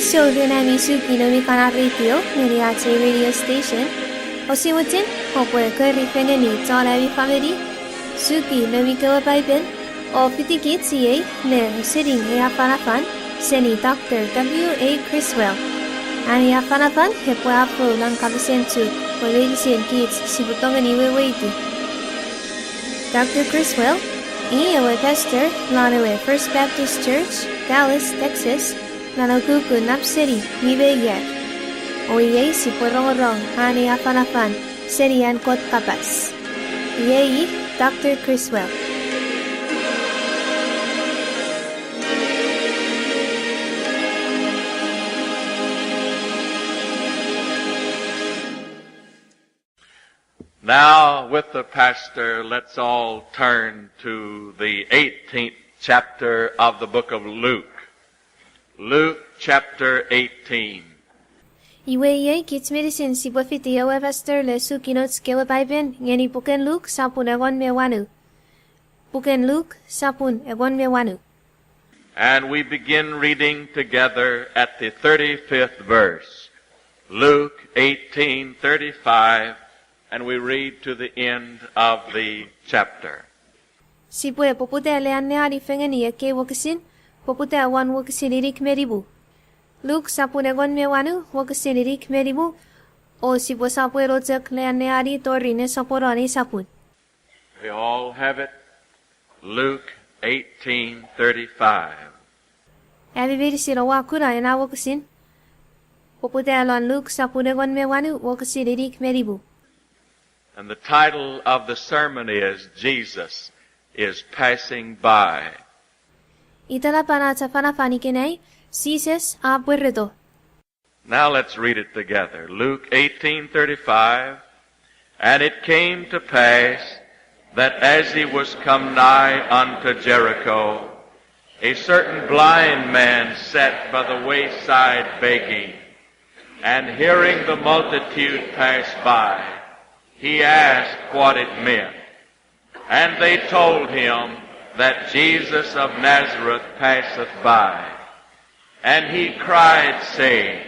show Renami Suki no Mikana Radio, Miriachi radio station. Osimutin, Hopweka Rifenani, Tanavi family. Suki no Mikawa Bible, or Fitikitsi, ne sitting here Fanafan, Seni Dr. W.A. Criswell. And ya Fanafan, Hepuapo Lankavisentu, for ladies and kids, Sibutongani Waitu. Dr. Criswell, a pastor, Lanawe First Baptist Church, Dallas, Texas. Nanaguku Nap City, Nibe Yer. Oye si porong hani afanafan, serian kot kapas. Yei, Dr. Criswell. Now, with the pastor, let's all turn to the 18th chapter of the book of Luke. Luke chapter 18. Iwe kids medicine si bofiti awe pastor le sukinot skewa baiben ngeni buken Luke sapun egon mewanu. Buken Luke sapun egon mewanu. And we begin reading together at the 35th verse. Luke 18:35, and we read to the end of the chapter. Si bue popute le anne ari fengeni ke wokisin. Poputa wan wakasinirik meribu. Luke sapun egon mewanu wakasinirik meribu. O si bo sapue rojak leaneari torine saporani sapun. We all have it. Luke 18:35. Everybody siro wakura ena wakasin. Poputa alon Luke sapun egon mewanu wakasinirik meribu. And the title of the sermon is Jesus is Passing By. Itala panata panafani kenai, Criswell A Pwereto. Now let's read it together. Luke 18:35. And it came to pass that as he was come nigh unto Jericho, a certain blind man sat by the wayside begging, and hearing the multitude pass by, he asked what it meant. And they told him that Jesus of Nazareth passeth by. And he cried, saying,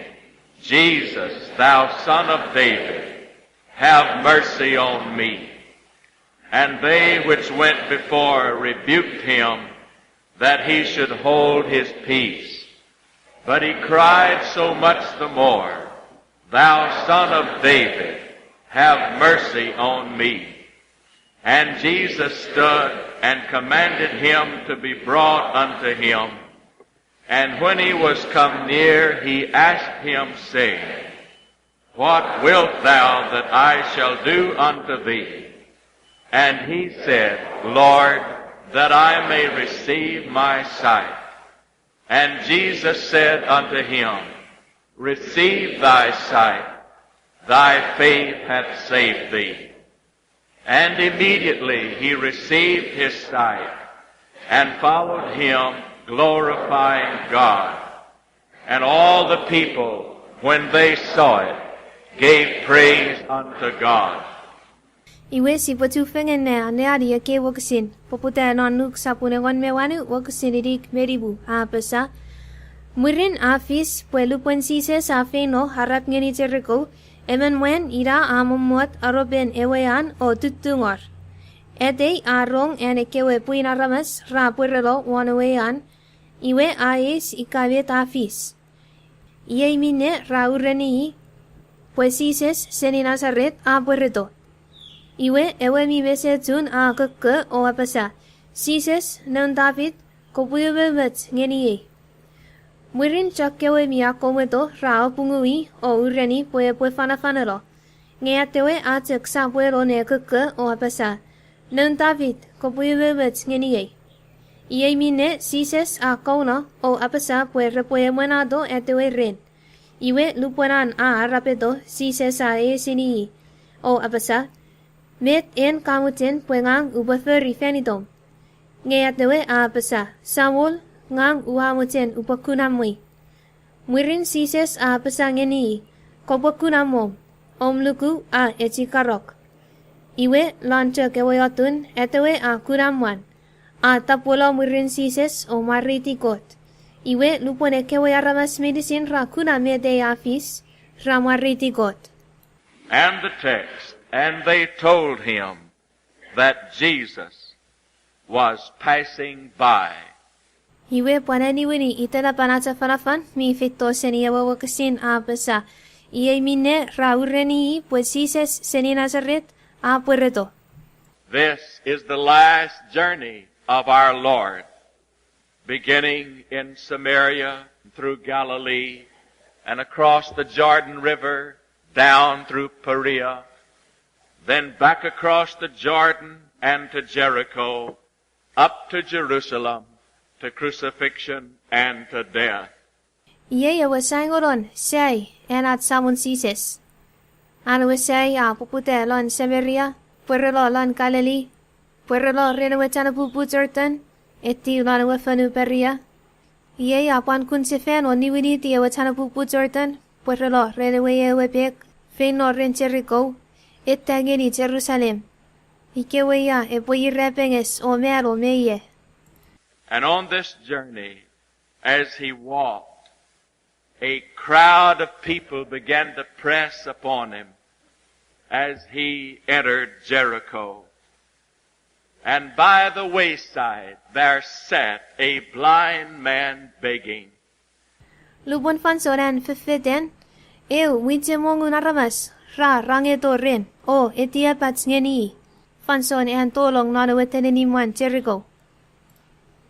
Jesus, thou son of David, have mercy on me. And they which went before rebuked him, that he should hold his peace. But he cried so much the more, Thou son of David, have mercy on me. And Jesus stood and commanded him to be brought unto him. And when he was come near, he asked him, saying, What wilt thou that I shall do unto thee? And he said, Lord, that I may receive my sight. And Jesus said unto him, Receive thy sight, thy faith hath saved thee. And immediately he received his sight, and followed him, glorifying God. And all the people, when they saw it, gave praise unto God. Iwe si potu fengen ne ari ke wakasin. Poputa non Luke sapun egon mewanu wakasinirik meribu apesa. Murin afis puelupuen Criswell afe no harap ngeni Jericho. Emen mwen ira amomot aroben ewean o tutungor. Ete arong ene kewe puina ramas ra Pwereto wanawean. Iwe aes ikawet afis. Iye mine ra ureni. Pues Criswell seni Nazaret A Pwereto. Iwe ewe mi bese tun a keke o apasa. Criswell non David kopuyubebet ngeni ye. Murin chakkewe mi akometo rao pungui o ureni pue fanafanero. Ngatewe a teksa puero ne keke o apasa. Non David kopuyubebet ngeni ye. Iye mine Criswell a kono o apasa pue muenado etewe ren. Iwe lupuenan a rapeto Criswell a esini o apasa. Met en kamuten puengang ubaferi fenidom. Ngatewe a apasa. Samuel ngang uhamuten upakunamwi. Murin Criswell a pasangeni, kopakunamo, omluku a echikarok. Iwe lancha kewayatun etewe a kuramwan, a tapola murin Criswell o maritikot. Iwe lupone kewe aramas medicine ra kuna mede afis ramariti got. And the text, and they told him that Jesus was passing by. Iwe pananiwini itala panata fanafan mi fito seni awawakasin a pesa. Iye mine ra ureni pues Jesus seni Nazaret A Pwereto. This is the last journey of our Lord, beginning in Samaria, through Galilee, and across the Jordan River, down through Perea, then back across the Jordan and to Jericho, up to Jerusalem, to crucifixion and to death. Iye yawasangoron say enat samun Jesus. Anawasay a pupute lon Samaria, Pwerelo lon Galilee, Pwerelo renawetana pupuzertan, eti lon wefanu Perea. Iye apan kun sefen o niwini ti awetana pupuzertan, Pwerelo renaweye wepek, fein no ren Jericho, etangeni Jerusalem. Ikeweya e boyi repenges o mero meye. And on this journey, as he walked, a crowd of people began to press upon him as he entered Jericho. And by the wayside there sat a blind man begging. Lubon fansoran fefeden, wintemongun aramas, ra rangeto ren, o etia patsngeni, fanson en tolong nanaweteni man Jericho.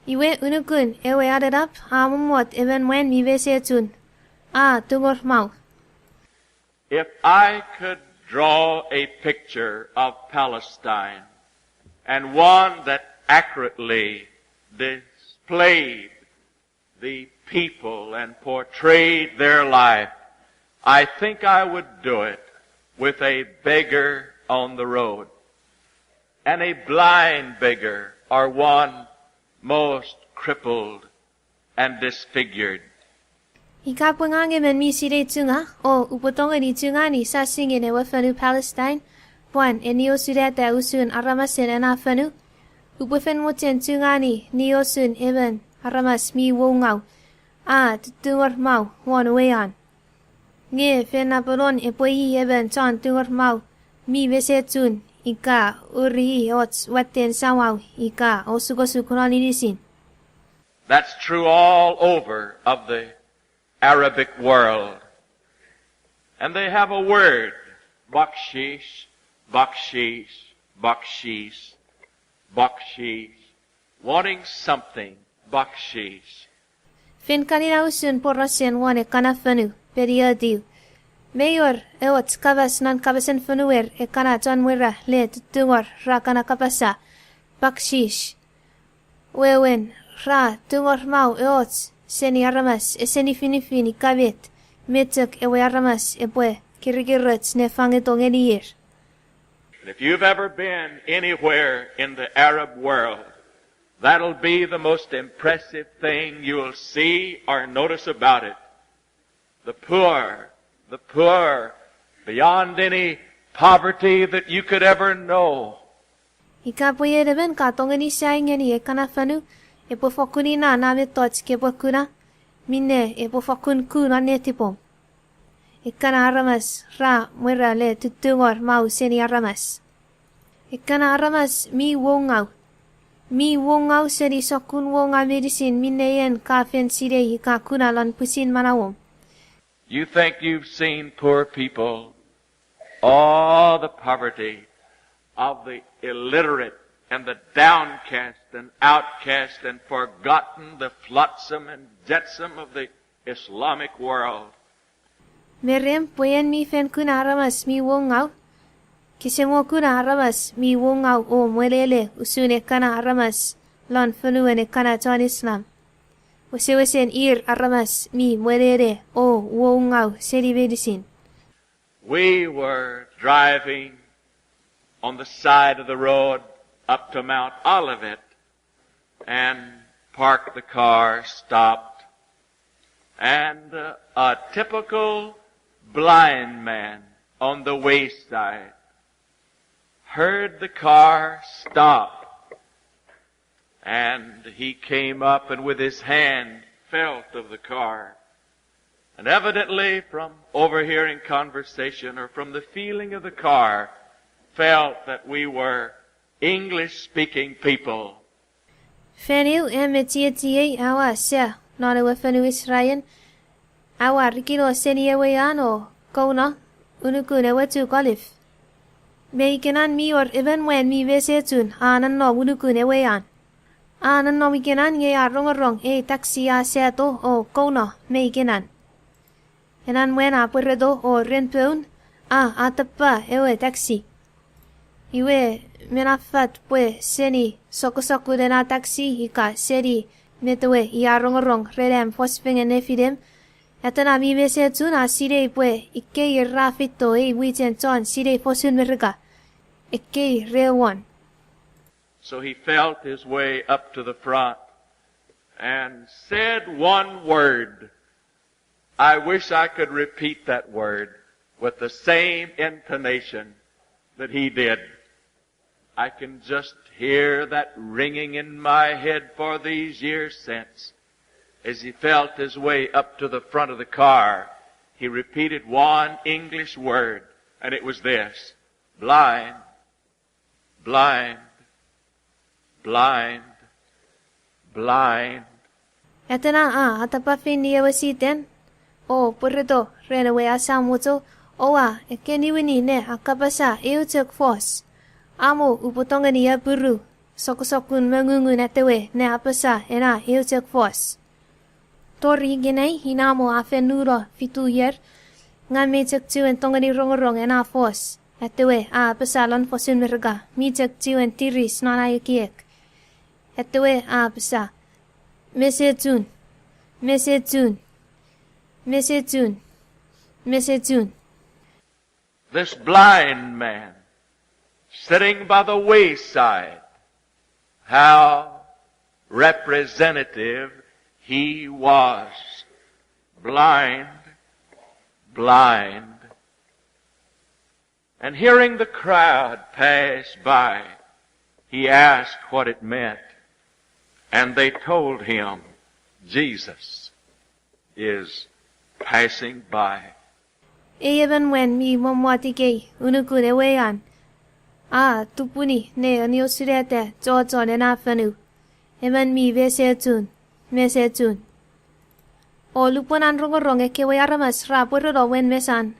Iwe unukun ewe adarap amumot even when mi vesetun. Tungor mau. If I could draw a picture of Palestine, and one that accurately displayed the people and portrayed their life, I think I would do it with a beggar on the road, and a blind beggar, or one most crippled and disfigured. Ikapungange men mi sire tunga, o upotonga ni tunga ni sasing in wefanu Palestine, Puan enio sudeta usun aramasin en afanu, upufen moten tunga ni niosun even aramas mi wongau, tungor mau, wan wean. Nge fen apolon epoi even ton tungor mau, mi vesetun, ika uri ots waten sawau, ika osugosukunanidisin. That's true all over of the Arabic world. And they have a word, bakshish, bakshish, bakshish, bakshish, wanting something, bakshish. Fin kanina usun porosen wane kanafanu, periodiu. Mayor eot kavas nan kavasen fanuer e kana tonwera le tungor ra kana kapasa, bakshish. Wewen, ra tungor mau eot, seni aramas e seni finifini kabet, metuk ewe aramas e bwe, kirigirets ne fangetong eniir. And if you've ever been anywhere in the Arab world, that'll be the most impressive thing you'll see or notice about it. The poor, beyond any poverty that you could ever know. Ikapoye deben katongeni saingeni e kanafanu, e pofokuni na name tots ke pokuna, mine e pofokun kuna netipom. E kana aramas ra mwera le tutungor mau seni aramas. E kana aramas mi wongau. Mi wongau seni sokun wonga medicine mine yen kafen sire hika kuna lan pusin manawom. You think you've seen poor people, all the poverty of the illiterate and the downcast and outcast and forgotten, the flotsam and jetsam of the Islamic world. Merem poyen mi fen kuna aramas mi wongau. Kisemo kuna aramas mi wongau o mwelele usune kana aramas lon fenuene kana ton Islam. Wesen ir aramas mi mwelele o wongau seri medicine. We were driving on the side of the road up to Mount Olivet and parked the car, stopped, and a typical blind man on the wayside heard the car stop, and he came up and with his hand felt of the car. And evidently from overhearing conversation or from the feeling of the car, felt that we were English-speaking people. Fenil emetieti awa se nona wefenu Israel awa rikilo senieweyano kona unukune wetu golif. Meikenan mi or even when mi vesetun anan no unukune weyan. Anan no mikenan ye arong taxi a seto o kona meikenan. Enan when A Pwereto o renpeun atapa ewe taxi. Iwe menafat pwe seni soko de na taxi hika seri metewe iarong redem fosfingen nefidem. Etana mi vesetun a sire pwe ikke rafito witen ton sire fosun merga. Ikke rewan. So he felt his way up to the front and said one word. I wish I could repeat that word with the same intonation that he did. I can just hear that ringing in my head for these years since. As he felt his way up to the front of the car, he repeated one English word, and it was this: blind, blind, blind, blind. Etana atapa findi wasiten. O Pwereto renewe asamuto owa ekeniwini ne akapasa eutek fos. Amo upotongani ya buru sokun mengungun atewe ne apasa ena eutek fos. Tori ginay hinamo afenuro fituyer ngame tektiwen tongani rong ena fos. Atewe apasa lon fosun merga mi tektiwen tiris nana yukiek. Atewe apasa mesetun. This blind man sitting by the wayside, how representative he was. Blind, blind. And hearing the crowd pass by, he asked what it meant. And they told him, Jesus is passing by. Even when mi momwatike unukune weyan. Tupuni ne aniosirete jojo ne nafanu. Even mi mesetun. O lupunan rong eke weyaramas ra Pwereto wen mesan.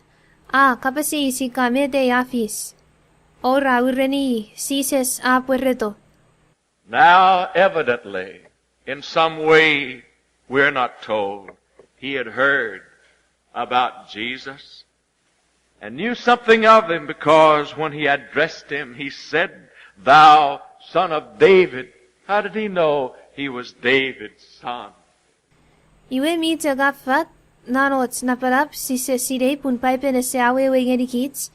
Kapasi si kamete afis. O ra ureni sises A Pwereto. Now evidently, in some way, we're not told, he had heard about Jesus and knew something of him, because when he addressed him, he said, "Thou son of David." How did he know he was David's son? Iwe mi tagafat nanot naparap si se sire pun paipe na se awe wengenikits.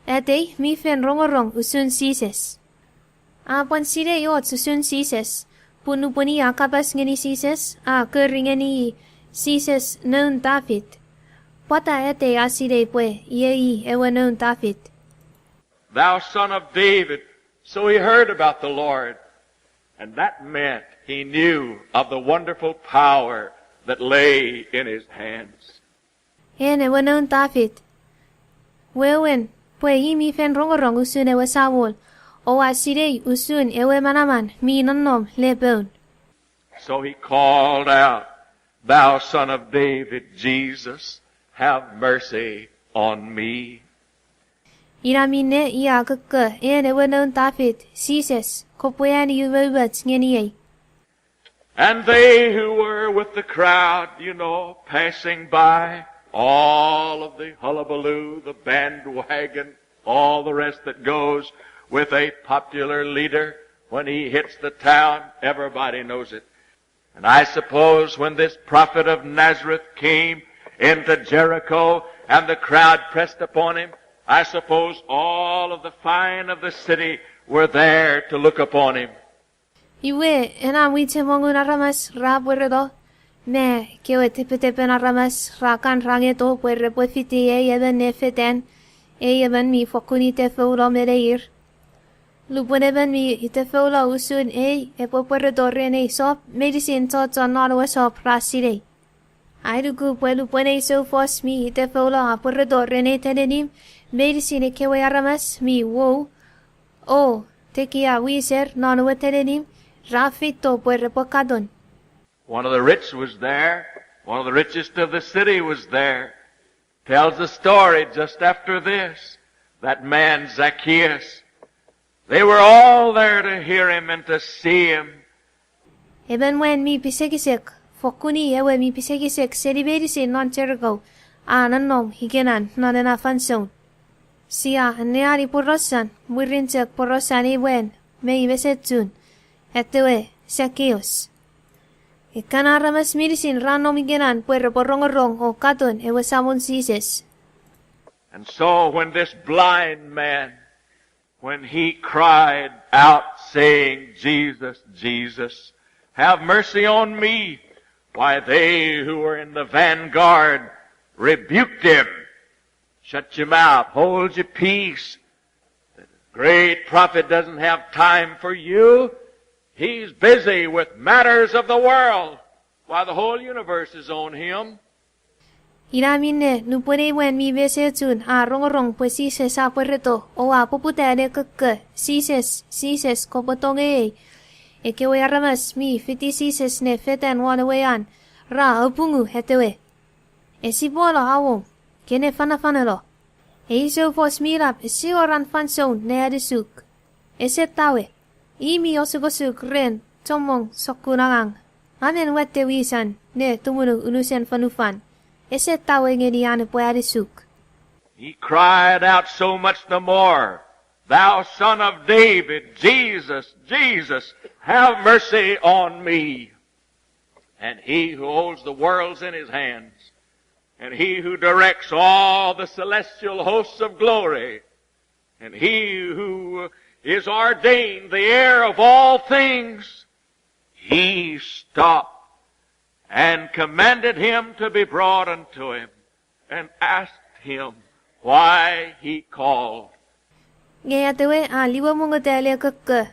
Ete mi fen rong usun sises. Pon sire yot usun sises. Punupuni akapas ngeni sises keringeni sises non David. Pata ete asire pwe yei ewe non David. Thou son of David. So he heard about the Lord. And that meant he knew of the wonderful power that lay in his hands. Ewe non David. Wewen pwe mi fen rong usun ewe sawol. O asire usun ewe manaman mi nanom lebon. So he called out, "Thou son of David, Jesus, have mercy on me." Iramine iya keke ewe non David sises kopwean yuwewet ngeniye. And they who were with the crowd, passing by, all of the hullabaloo, the bandwagon, all the rest that goes with a popular leader when he hits the town, everybody knows it. And I suppose when this prophet of Nazareth came into Jericho and the crowd pressed upon him, I suppose all of the fine of the city were there to look upon him. Iwe ena wite mongun aramas ra Pwereto. Me kewe tepe aramas ra kan rangeto Pwere pwefiti even nefeten. Even mi fokuni te feuro mereir. Lupone ben mi ite feula usun A Pwereto rene sop medicine to no sop rasire. Airuku lupone so fos mi ite feula A Pwereto rene tenenim medicine kewe aramas mi wo. O tekia wiser non wetenenim rafito pwerepokadon. One of the rich was there. One of the richest of the city was there. Tells the story just after this. That man Zacchaeus. They were all there to hear him and to see him. Eben when mi pisekisek, fokuni ewe mi pisekisek seribedisi non Jericho, nanom higenan non enafanson. Sia neari porosan, murinsek porosan ewen, me ibesetun, etewe, Zacchaeus. Ikanaramas mirisin ranom higenan puere porongorong o katon ewe samon sises. And so when this blind man, when he cried out saying, Jesus, Jesus, have mercy on me, why they who were in the vanguard rebuked him. Shut your mouth, hold your peace. The great prophet doesn't have time for you. He's busy with matters of the world, while the whole universe is on him. Iramine nupone wen mi besetun rongorong pues sises A Pwereto o poputane keke sises kopotonge eke we aramas mi fiti sises ne fetan wanawean ra opungu hetewe esibolo awong kene fanafanelo eiso fos mirap esioran fanson ne adisuk esetawe imi osugosuk ren tomong sokunangang amen wette wisan ne tumunu unusen fanufan. He cried out so much the more, Thou Son of David, Jesus, Jesus, have mercy on me. And he who holds the worlds in his hands, and he who directs all the celestial hosts of glory, and he who is ordained the heir of all things, he stopped and commanded him to be brought unto him, and asked him why he called. Ngayatewe liwa mungo tele keke.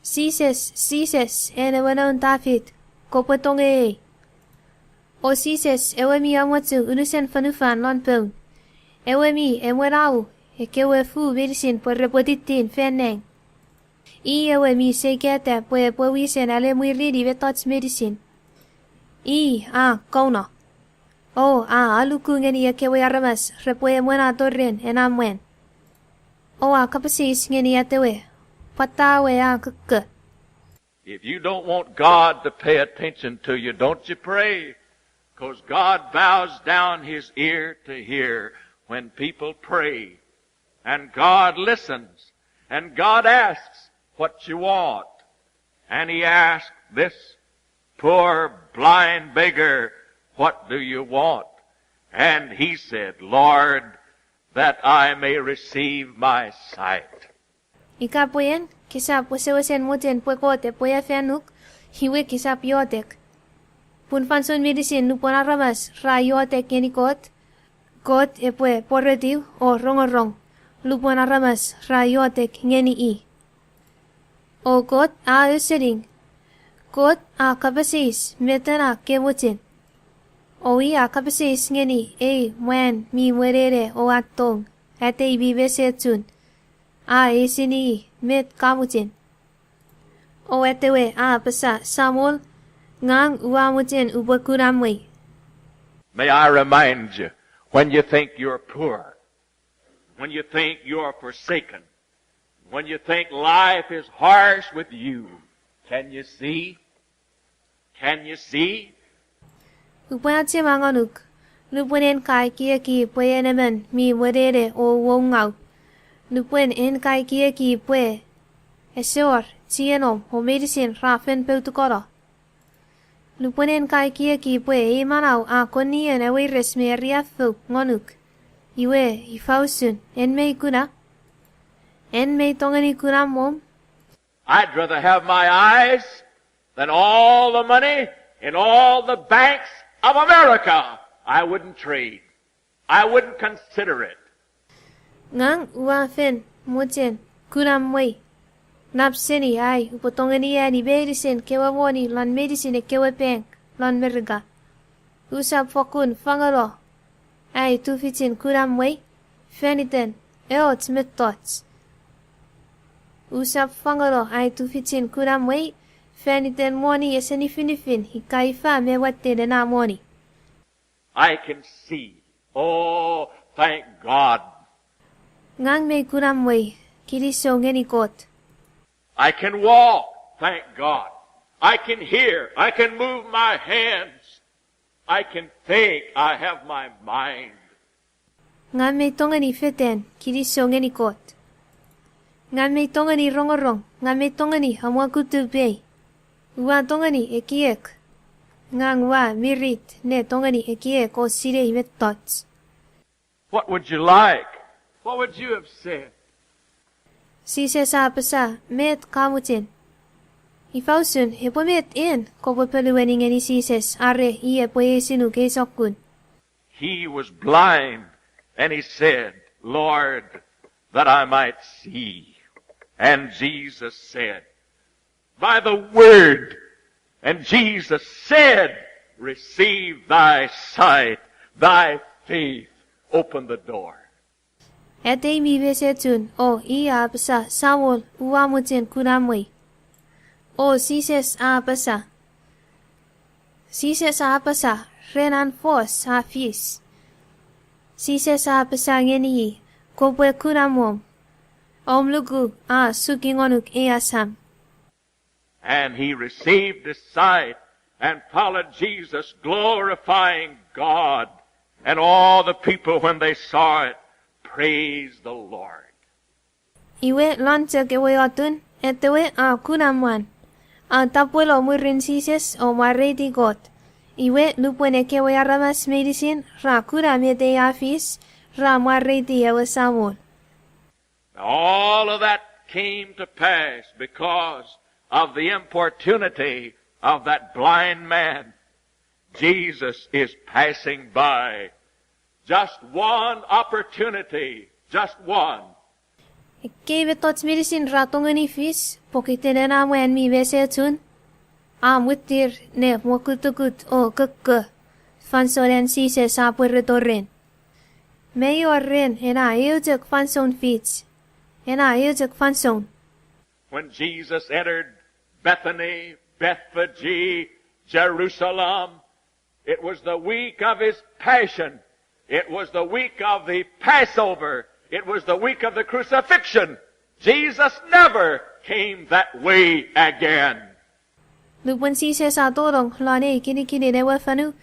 Sises, ene wanon tafit, kopotonge. O sises, ewe mi amwatsu unusen fanufan lon pon. Ewe mi, emwerau, ekewe fu virsin por repoditin feneng. Ewe mi sekete, po wisen ale muiridi vetots medicine. Kauna. Aluku ngeni kewe aramas, repoe muena torren enamwen. Kapasis ngeni atewe, patawe keke. If you don't want God to pay attention to you, don't you pray. 'Cause God bows down his ear to hear when people pray. And God listens. And God asks what you want. And he asked this poor blind beggar, what do you want? And he said, Lord, that I may receive my sight. Ikapoyen, kisap wasewesen muten puekote puya fenuk, hiwe kisap yotek. Punfanson medicine nupon aramas ra yotek yenikot, kot epue porretiu o rongorong, lupon aramas ra yotek ngeni I. O kot usering, kot kapasis metana kemutin. Owi kapasis ngeni mwen mi werere o atong ate ibibesetun. Isini met kamutin. O etewe pasa samol ngang uamutin ubakuramwe. May I remind you, when you think you're poor, when you think you're forsaken, when you think life is harsh with you, can you see? Can you see? Upayatse manganuk, lupunen kai kia ki puyenemen mi werere o wongau. Lupuen en kai kia ki pue. Esor, tienom, o medicine rafen peutukoro. Lupuen en kai kia ki pue manau konien ewe resme riafu ngonuk. Iwe, ifausun, en mei kuna. En mei tongani kuna mom. I'd rather have my eyes than all the money in all the banks of America. I wouldn't trade. I wouldn't consider it. Ngang uafen, moten, kunam wei. Napseni ay upotongani ni medicine kewa woni lan medicine kewa peng lan merga. Usap fokun fangalo. Ay tufitin kuram way. Feniten eot metots. Usap fangalo ay tufitin kuram way. Feniten woni eseni finifin hikaifa mewatte na woni. I can see. Oh, thank God. Ngang may kuram way. Kiriso ngeni kot. I can walk. Thank God. I can hear. I can move my hands. I can think. I have my mind. Nga may tongani feten, kiriso ngeni kot. Nga may tongani rongorong, nga may tongani hamwa kutubay. Uwa tongani ekiek. Nga ngwa mirit ne tongani ekiek o sire met tots. What would you like? What would you have said? Sise sa pasa, met kamutin. Ifausun, hepomet in, kopo peluwening any sises, are iye poesinu kesokun. He was blind, and he said, Lord, that I might see. And Jesus said, by the word, and Jesus said, receive thy sight, thy faith, open the door. Ete mi vesetun, o iya pasa, sawol, uwamutin kunamwe. O sises a pasa. Sises a pasa, renan fos a fis. Sises a pasa ngeni, kopwe kunamwom. Omlugu a sukingonuk easam. And he received his sight and followed Jesus, glorifying God. And all the people, when they saw it, praised the Lord. Iwe lantek ewe otun, etewe a kunamwan. A tapuelo murin sises o marreti got. Iwe lupwene kewe aramas medicine, ra kura mete afis, ra marreti ewe samol. All of that came to pass because of the importunity of that blind man. Jesus is passing by. Just one opportunity, just one. Kewe tots medicine ratongani fis, pokitene na mwen mi vesetun. A mutir ne mokutukut o kukke. Fansoren sises a Pwereto ren. Mayor ren ena eujek fanson fits. Ena eujek fanson. When Jesus entered Bethany, Bethphage, Jerusalem, it was the week of his passion. It was the week of the Passover. It was the week of the crucifixion. Jesus never came that way again. Lupon sises a torong lane kinikini newe fanu.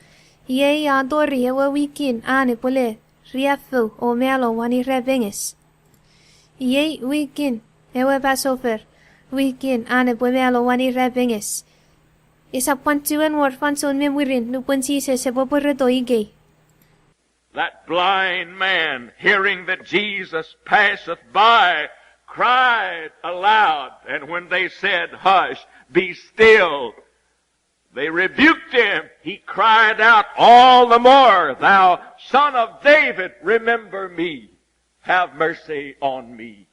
Ye a tori ewe wikin ane pole. Riafu o melo wani rebenges. Ye wikin ewe Passover. Wikin ane po melo wani rebenges. Isa pantuan war fanson memurin lupon sises e Pwereto igay. That blind man, hearing that Jesus passeth by, cried aloud. And when they said, hush, be still, they rebuked him. He cried out all the more, thou son of David, remember me. Have mercy on me.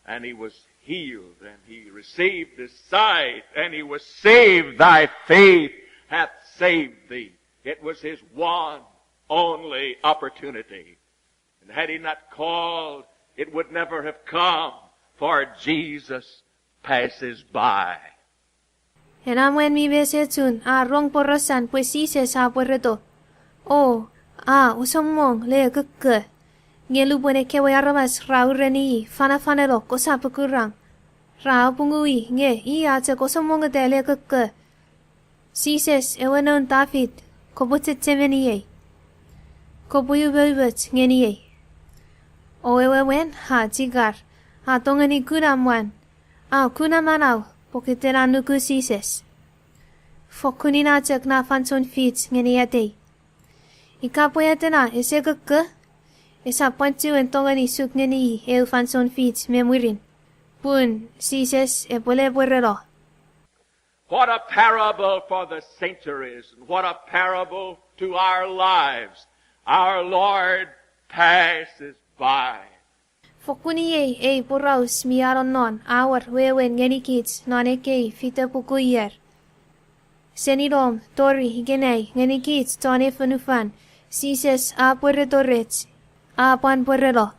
And he was healed, and he received his sight, and he was saved. Thy faith hath saved thee. It was his one only opportunity. And had he not called, it would never have come, for Jesus passes by. En amwen mi vesetun a rong porosan pues sises a Pwereto. O, a usomong le kukke. Nge lupone kewe aramas raureni fana fanelo kosapukurang. Rao pungui nge iya te kosomong te le kukke. Sises ewe non David kobutit temeniye. Kobuyu bebet ngeniye. O ewe wen ha tigar. Ha tongani kunamwan. A kunamanaw pokitera nuku sises. Fokunina tek na fanson fit ngeniyate. Ikapoyete na ese kukke. Esa pantu en tongani suk ngeni eu fanson fit memurin. Pun sises e pole Pwereto. What a parable for the centuries, and what a parable to our lives. Our Lord passes by. Fokuni e poraus miaron non awar wewen ngeni kids non eke fita pukuyer. Senidom tori higenei ngeni kids tone fanufan sises A Pwereto rets A Pwereto.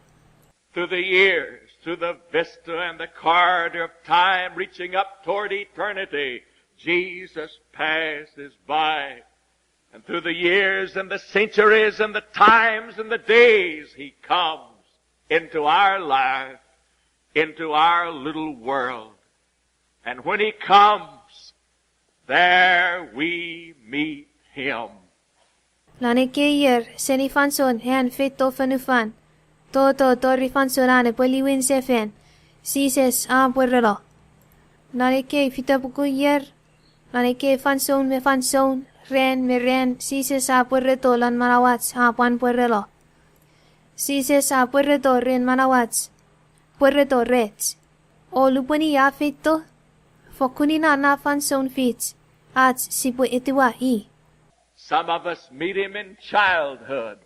Through the years, through the vista and the corridor of time reaching up toward eternity, Jesus passes by. And through the years and the centuries and the times and the days, He comes into our life, into our little world. And when He comes, there we meet Him. Laneke yer senifanson hen fito fanufan. Toto torifansorane poliwin sefen. Sises A Pwereto. Laneke fita pukuyer. Laneke fanson me fanson. Ren me ren. Sises A Pwereto lan manawats A Pwereto. Sises A Pwereto ren manawats. Pwereto rets. O lupani ya fito. Fokuni na fanson fits. At sipu itiwa I. Some of us meet Him in childhood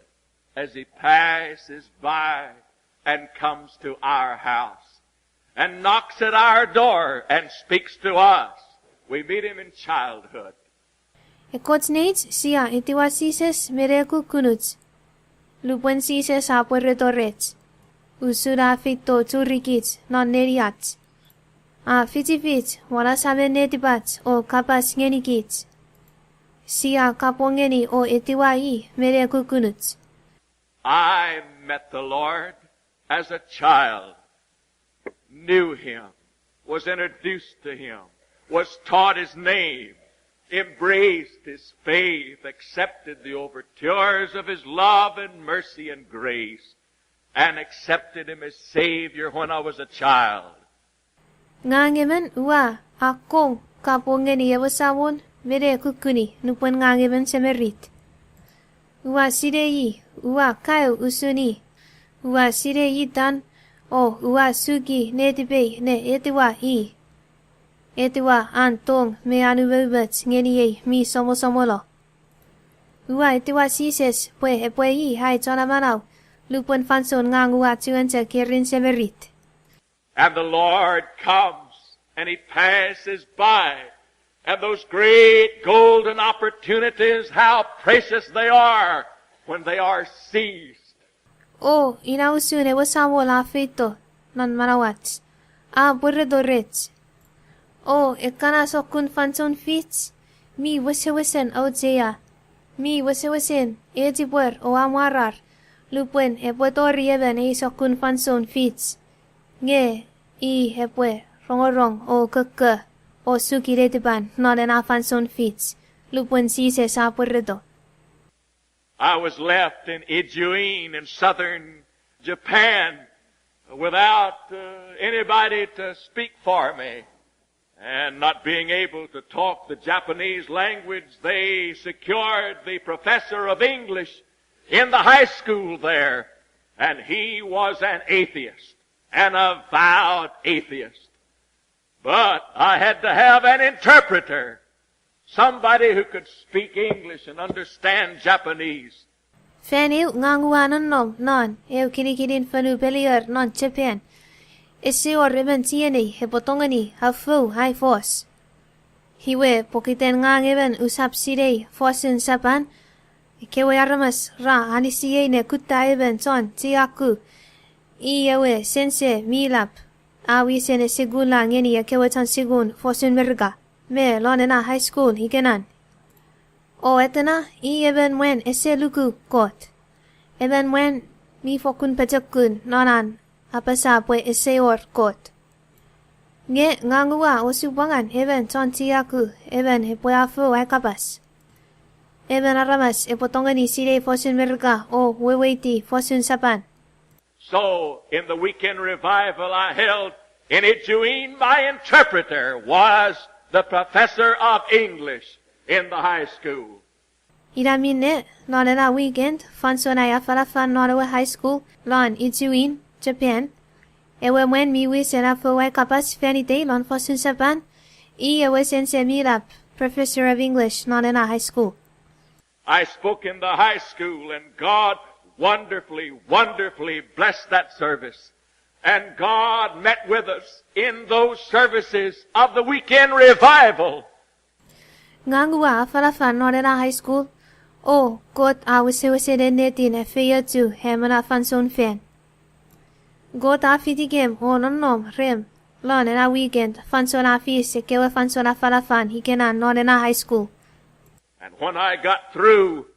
as He passes by and comes to our house and knocks at our door and speaks to us. We meet Him in childhood. Ekots neits sia itiwa sises mereku kunuts. Lupuen sises A Pwereto rets. Usura fito turikits non neriats. A fitifit wala sabe netibats o kapas ngenikits. Sia kapongeni o itiwa I mereku kunuts. I met the Lord as a child, knew Him, was introduced to Him, was taught His name, embraced His faith, accepted the overtures of His love and mercy and grace, and accepted Him as Savior when I was a child. Ngangemen ua ako kapongeni yawasawon mereku kuni nupuen ngangemen semerit. Ua sirei, ua kau usuni, ua sirei tan, o ua sugi netibei ne etiwa I. Etiwa antong me anubebets ngeni mi somolo. Ua etiwa sises pue I hai chona manau, lupuen fanson ngang ua tuense kirin semerit. And the Lord comes and He passes by. And those great golden opportunities, how precious they are when they are seized. O, inausune wasamo la fito, non manawats. A Pwereto rets. O, ekana sokun fanson fits. Mi wasewesen autzea. Mi wasewesen, etibwer o amarar. Lupuen epuetori eben sokun fanson fits. Nge, I epue, rongorong o keke. O sukiretiban non en afanson fits. Lupuen sises A Pwereto. I was left in Ijuin in southern Japan without anybody to speak for me. And not being able to talk the Japanese language, they secured the professor of English in the high school there. And he was an atheist, an avowed atheist. But I had to have an interpreter, somebody who could speak English and understand Japanese. Feniu ngangua non, eu kinikirin fanu belier non Japan. Ese o reben tieni hebotongani hafu hai force. Hiwe pokiten ngang even usap sirei forcen sapan. Kewe aramas ra anisiye ne kutta even ton tiaku. Iyewe sense milap. Awi sene sigun la ngeni ya kewe tan sigun forcen merga. Me lonena high school higenan. O etena I even when ese luku kot. Even when mi fokun pejakun nonan apasa pue ese or kot. Nge ngangua o subangan even ton tiaku even he pue afu ay kapas. Even aramas e potongani sire forcen merga o weweti forcen sapan. So, in the weekend revival I held in Ijuin, my interpreter was the professor of English in the high school. Iramine, lonena weekend, fansonaya falafan nonawe high school, lon Ijuin, Japan. Ewe when mi wisena fowe kapas fanite lon fosun sapan, ewe sense mirap, professor of English, lonena high school. I spoke in the high school and God wonderfully blessed that service. And God met with us in those services of the weekend revival. Ngangua falafan Northern High School. Oh, God awese den netin e feia tu hemana fanson fen. God afitigem o nom rem. Lon en a weekend fanson afis e kewe fanson a falafan hikena Northern High School. And when I got through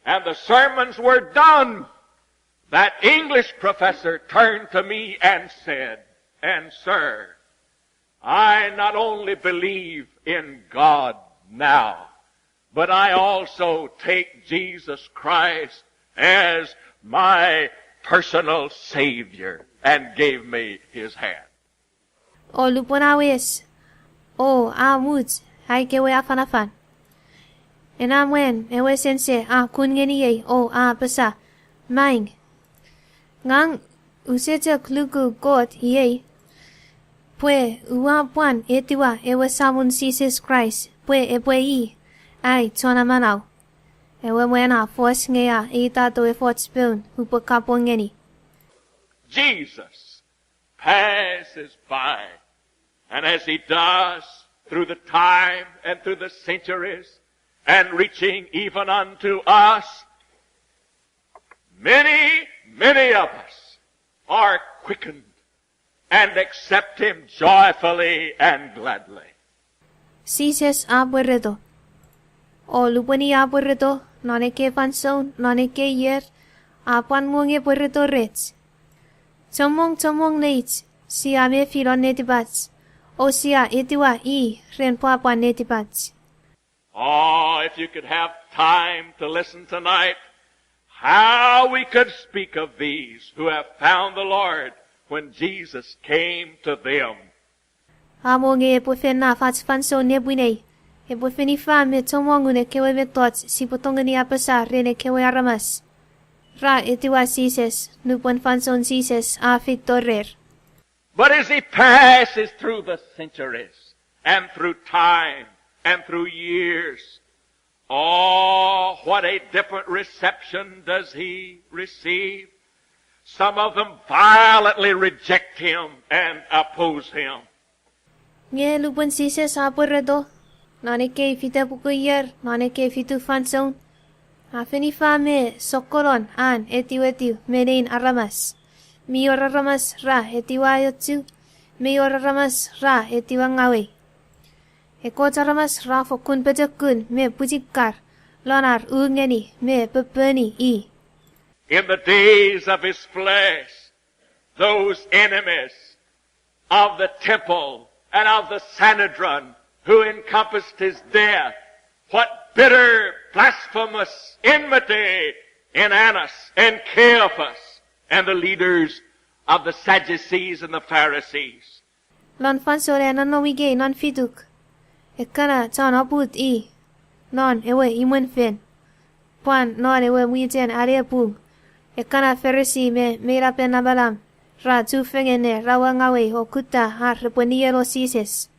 and the sermons were done, that English professor turned to me and said, "And sir, I not only believe in God now, but I also take Jesus Christ as my personal Savior," and gave me his hand. O luponawes. O amut hai kewe a fanafan. En amwen ewe sense a kungeni o a pesa. Maing. Ngang usete kluku God ye. Pwe ua puan etiwa ewe samun Jesus Christ. Pwe i. Ai tona manau. Ewe wena force ngea ita e fort spoon hupo kapongeni. Jesus passes by, and as he does through the time and through the centuries, and reaching even unto us, many of us are quickened and accept him joyfully and gladly. Jesus A Pwereto. O lupani A Pwereto, none ke fanson, none ke yer, apan munge Pwereto rets. Tomong neits, siya me filon netibats, o siya itiwa I, ren papan netibats. Oh, if you could have time to listen tonight, how we could speak of these who have found the Lord when Jesus came to them. Amonge epofen na fats fanso nebwinei. Epofeni fame tomongune kewe vetots si potongani apasa rene kewe aramas. Ra etiwa Jesus, nupon fanson Jesus a fitorer. But as he passes through the centuries and through time and through years, oh, what a different reception does he receive. Some of them violently reject him and oppose him. Nge lupon Jesus A Pwereto, nane ke fita pukuyer, nane ke fitu fanson. Afeni fame sokolon an etiu menein aramas. Mior aramas ra etiwa yotsu, mior aramas ra etiwa ngawe. Ekot aramas ra fokun pejakun me pujikar, lonar ungeni me pepeni I. In the days of his flesh, those enemies of the temple and of the Sanhedrin who encompassed his death, what bitter, blasphemous enmity in Annas and Caiaphas and the leaders of the Sadducees and the Pharisees. Lon fansore non wige non fiduk. Ekana ton oput I. Non ewe imun fen. Puan non ewe witen areapung. Ekana Pharisee me merapen nabalam. Ra tu fengene rawangawe ho kuta har reponiero sises.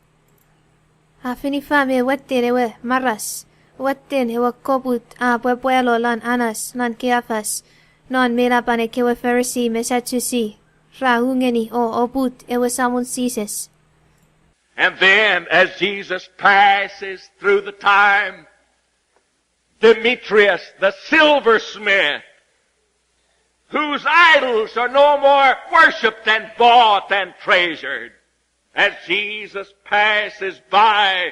Afini fame watten ewe maras. Watten ewe koput a pueblo lan Anas non Caiaphas. Non merapane kewe Pharisee me Sadducee. Ra hungeni o oput ewe samun sises. And then as Jesus passes through the time, Demetrius the silversmith, whose idols are no more worshipped and bought and treasured, as Jesus passes by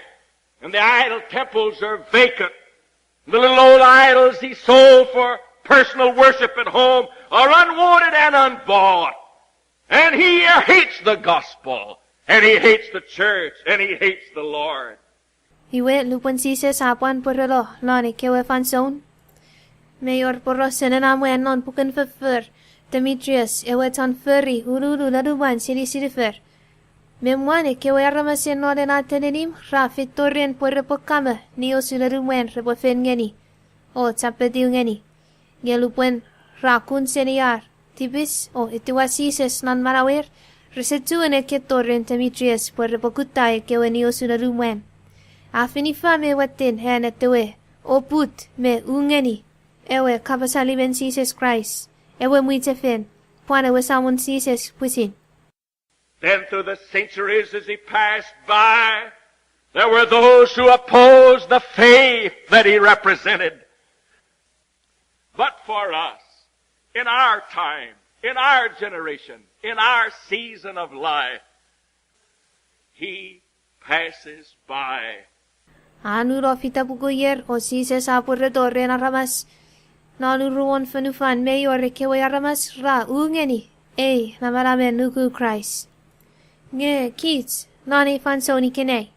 and the idol temples are vacant, the little old idols he sold for personal worship at home are unwanted and unbought. And he hates the gospel, and he hates the church, and he hates the Lord. Iwe lupon Jesus A Pwereto lone kewe fanson. Mayor porro senenamwe non puken fefer. Demetrius ewe ton furry ururu laduban sirifer. Memwane kewe aramasen no den atenenim ra fitorien puerepokame ni osularumwen repofen ngeni. O tapediu ngeni. Gelupwen ra kun seniar. Tibis o itiwa Jesus non marawer. Resetuen e ketorien Demetrius puerepokuta e kewe ni osularumwen. Afini fame watin hen etewe. O put me ungeni. Ewe kapasaliben Jesus Christ. Ewe muitefen. Puan ewe samun Jesus pusin. Then through the centuries as he passed by, there were those who opposed the faith that he represented. But for us, in our time, in our generation, in our season of life, he passes by. Anuro fitabuguyer o sises A Pwereto rena ramas. Nanuruon fanufan mayor kewe aramas ra ungeni. Namarame nuku Christ. Nge kids, nani fansoni kine.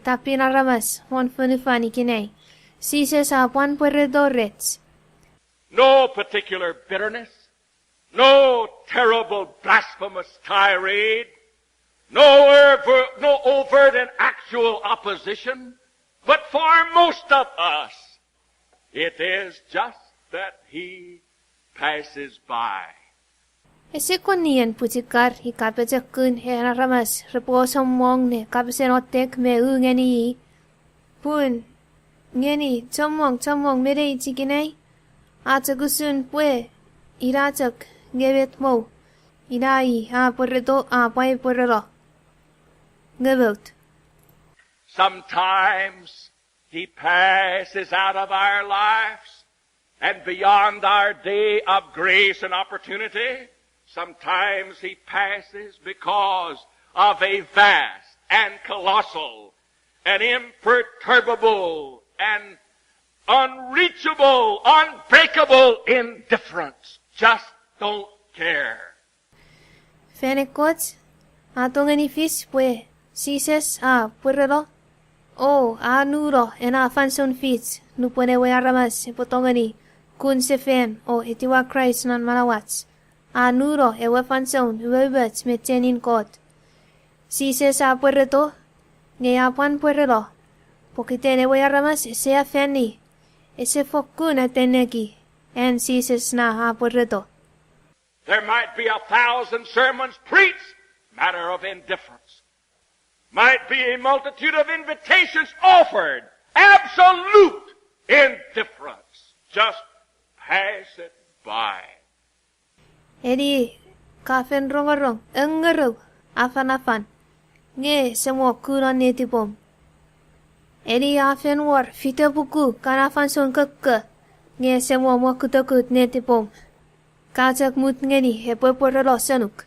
Tapina ramas, mon fanufani kine. Sises A Pwereto rets. No particular bitterness, no terrible blasphemous tirade, no overt and actual opposition, but for most of us, it is just that he passes by. Ese konian putikar ikapejakun ramas reposam mong ne kapsenotek me ngeni. Pun ngeni chomong mere ichikinai. Atagusun pue irachak ngevet mo. Irai A Pwereto A Pwereto. Ngevet. Sometimes he passes out of our lives and beyond our day of grace and opportunity. Sometimes he passes because of a vast and colossal and imperturbable and unreachable, unbreakable indifference. Just don't care. Fenekot, atongeni fis pue, sises A Pwereto. Anuro ena fanson fits, nupone we aramas ipotongeni, kun se fen o itiwa Christ nan manawats. Anuro ewe fanson webets metenin kot. Sises A Pwereto, nge A Pwereto, pokitene we aramas sea feni. Ese fokun ateneki, and sises na A Pwereto. There might be 1,000 sermons preached, matter of indifference. Might be a multitude of invitations offered, absolute indifference. Just pass it by. Edi kafen rongarong, engero, afan. Nge semua kuran netipom. Edi afen war fitabuku kanafan son keke. Nge semua mo kutakut netipom. Kajak mut ngeni Pwereto sanuk.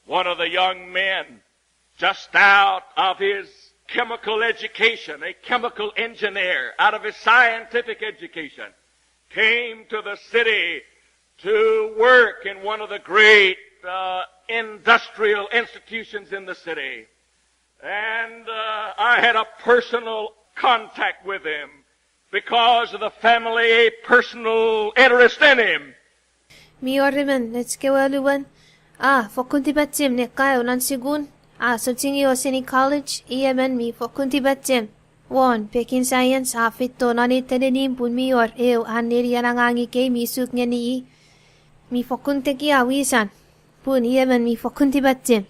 One of the young men, just out of his chemical education, a chemical engineer, out of his scientific education, came to the city to work in one of the great industrial institutions in the city. And I had a personal contact with him because of the family, a personal interest in him. Mi orimen, let's go aluan. Fokunti batim ne kayo nan sigun. Sotingi Osini College, Yemen mi fokunti batim. Won, Pekin Science, fito nani tedenim pun mi or aniri anangangi ke mi suk ngeni. Mi fokunte ki awisan. Pun Yemen mi fokunti batim.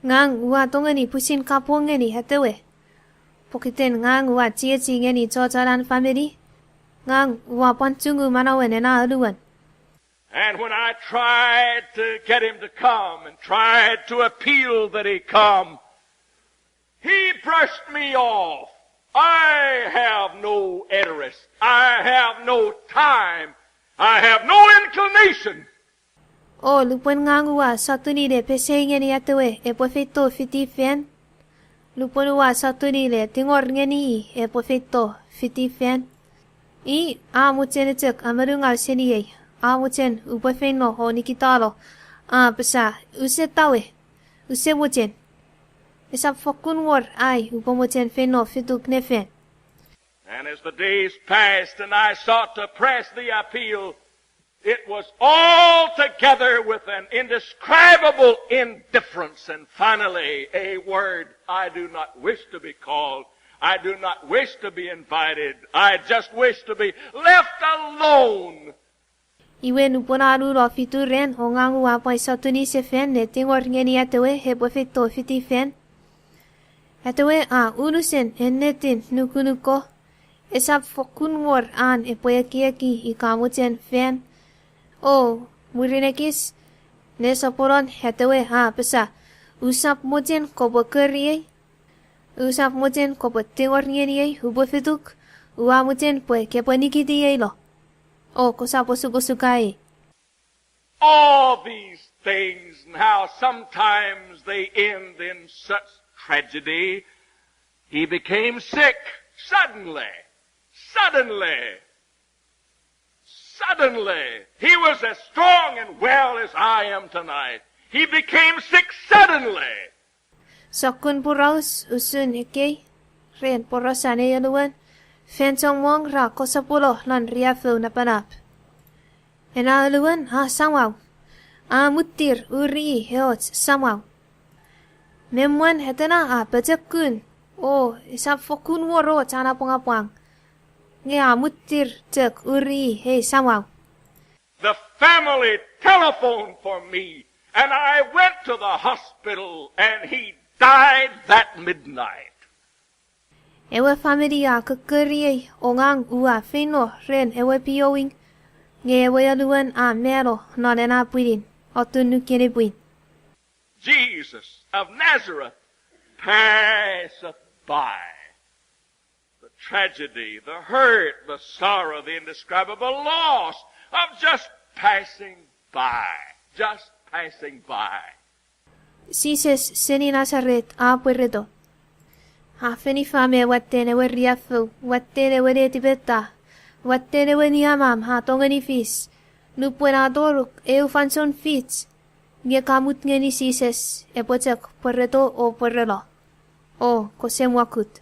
Ngang ua tongani pusin kapong ngeni hatewe. Pokiten ngang ua chieti ngeni chocharan family. Ngang ua pantungu manawen na aluan. And when I tried to get him to come and tried to appeal that he come, he brushed me off. I have no interest. I have no time. I have no inclination. Lupon ngangua satuni le peseng ngeni atwe pofeto fiti fen. Lupon wa satuni le tingor ngeni pofeto fiti fen. Mutsenetek amarungal seniye. Mutsen upofeno ho nikitalo. Pesa use tawe. Use mutsen. Isap fokun war upomutsen feno fituk nefen. And as the days passed and I sought to press the appeal, it was altogether with an indescribable indifference. And finally, a word, I do not wish to be called. I do not wish to be invited. I just wish to be left alone. Iwen uponaru ro fituren hongangu apai satuni se fen ne tingor ngeni atwe hebofito fiti fen. Atwe unusen ennetin nukunuko. Esap fokun war epoyaki ikamuchen fen. Murinekis Ne saporon hetewe pesa. Usap mojen ko bokeriye. Usap mojen ko botingor ngeniye ubofiduk. Ua mojen pue ke ponikitiye lo. O ko saposugosukai. All these things and how sometimes they end in such tragedy. He became sick suddenly. Suddenly. He was as strong and well as I am tonight. He became sick suddenly. Sokun puraus usun heke. Ren porosane yanuan. Fensong wong ra kosapulo lan riafu napanap. Ena aluan sangwaw. Mutir uri heot sangwaw. Memwan hetena bajakun. O isap fokun woro chana pongapwang. Nge mutir tek uri he sangwaw. The family telephoned for me, and I went to the hospital, and he died that midnight. Ewe familia kekeriye ongang ua feno ren ewe pioing. Nge ewe aluan mero nonena puidin. Otunu kene puin. Jesus of Nazareth passeth by. The tragedy, the hurt, the sorrow, the indescribable loss of just passing by. Sises seni Nazaret A Pwereto. Feni fame wattene we riafu, wattene we retibeta, wattene we niamam tongani fis. Nupuena doruk fanson fits. Nge kamut ngeni sises potek Pwereto o Pwerelo. O kosemwakut.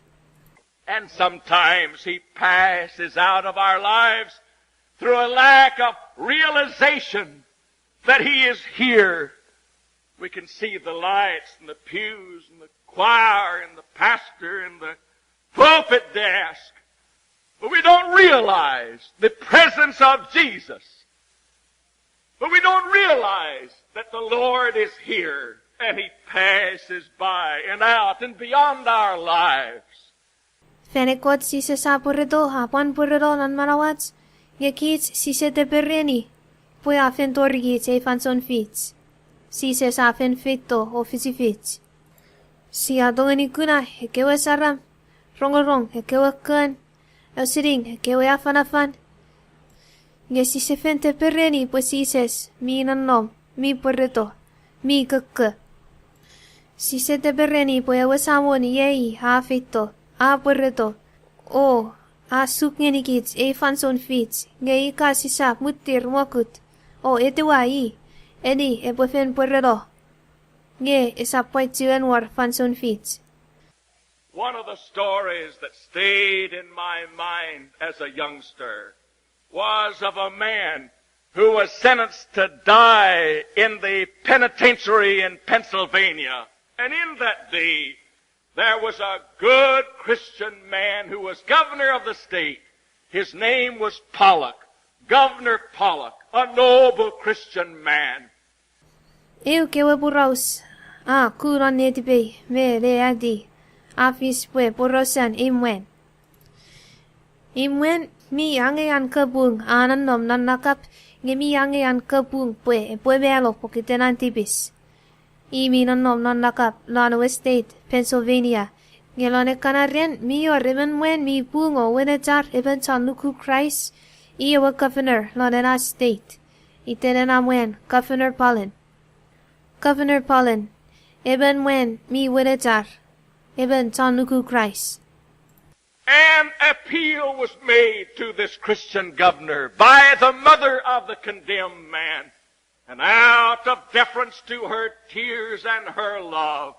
And sometimes he passes out of our lives through a lack of realization that he is here. We can see the lights and the pews and the choir and the pastor and the pulpit desk, but we don't realize the presence of Jesus. But we don't realize that the Lord is here and he passes by and out and beyond our lives. Fenekot sise sa Pwereto hapan Pwereto nan manawats. Ngekits sise te pereni. Pue afen torgit fanson fits. Sise sa afen fito o fisifits. Si adongani kuna hekewe saram. Rongorong hekewe kan. Elsiring hekewe afan. Nge sise fente pereni pues sises mi nanom, mi Pwereto, mi keke. Sise te pereni pues ewe samon yei fito. Pwereto. O suk ngeni kits fanson fits. Nge ika sisa mutir mwakut. O etewa eni epofen Pwereto. Nge isapoituen war fanson fits. One of the stories that stayed in my mind as a youngster was of a man who was sentenced to die in the penitentiary in Pennsylvania. And in that day, there was a good Christian man who was governor of the state. His name was Pollock, Governor Pollock, a noble Christian man. Eu kewe buraus. Kuron netipe me readi. Afis pue burosan imwen. Imwen mi angean kebung nom nan nakap. Nge mi angean kebung pue belo pokitenan tipis. Imi nom nan nakap Lano State, Pennsylvania. Nge lone kanarian mi o rimen wen mi bungo wenetar even Chuukese Christ. Iowa Governor Lone State. Itenena wen Governor Pollen. Eben wen mi wenetar even Chuukese Christ. An appeal was made to this Christian governor by the mother of the condemned man. And out of deference to her tears and her love,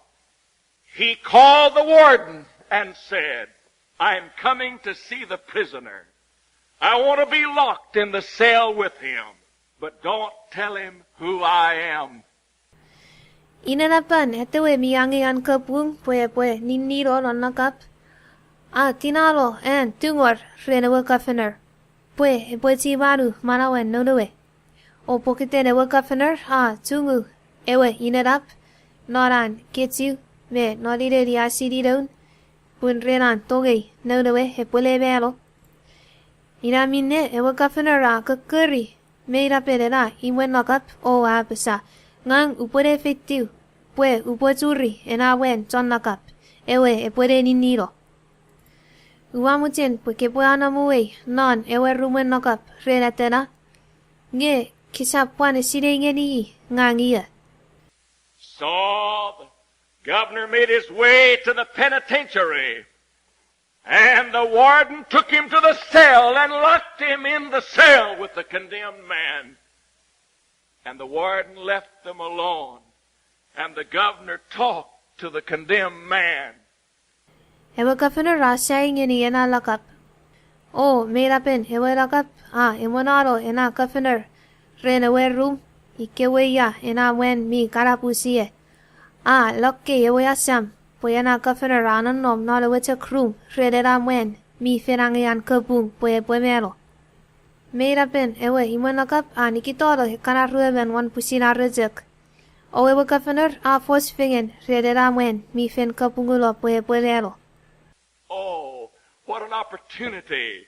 he called the warden and said, I'm coming to see the prisoner. I want to be locked in the cell with him, but don't tell him who I am. Inanapan etewe mi angean kebung pue niniro non nakap. Tinalo and tungor renewe governor. Pue tibaru manawen nodewe. O pokite newe governor tungu ewe inadap. Noran ketsu me nodide diasidi down. Pun renan toge nodewe pule belo. Iramine ewe governor kekeri. Me rapedera iwen nakap o besa. ngang upore efectiu, pue upozuri ena wen John lakap, ewe epore niniro. Uamutin pue kepo anamuwe non ewe rumen lakap renatena, nge kisapwan eside ngeni ngang iya. So the governor made his way to the penitentiary, and the warden took him to the cell and locked him in the cell with the condemned man. And the warden left them alone, and the governor talked to the condemned man. Ewe governor rasai ngeni ena lakap. Oh, merapen ewe lakap, emonaro ena governor, ren ewe room, ikewe ya ena wen mi karapusie. Lokke ewe asam, pue ena governor anan nom nalo wete krum, redera wen, mi ferangian kebung pue mero. Merapen ewe imon lakap, nikitoro hekana rueben wan pusina rezek. O ewe governor, fos fingen, redera wen, mi fen kebungulo pue mero. Oh, what an opportunity.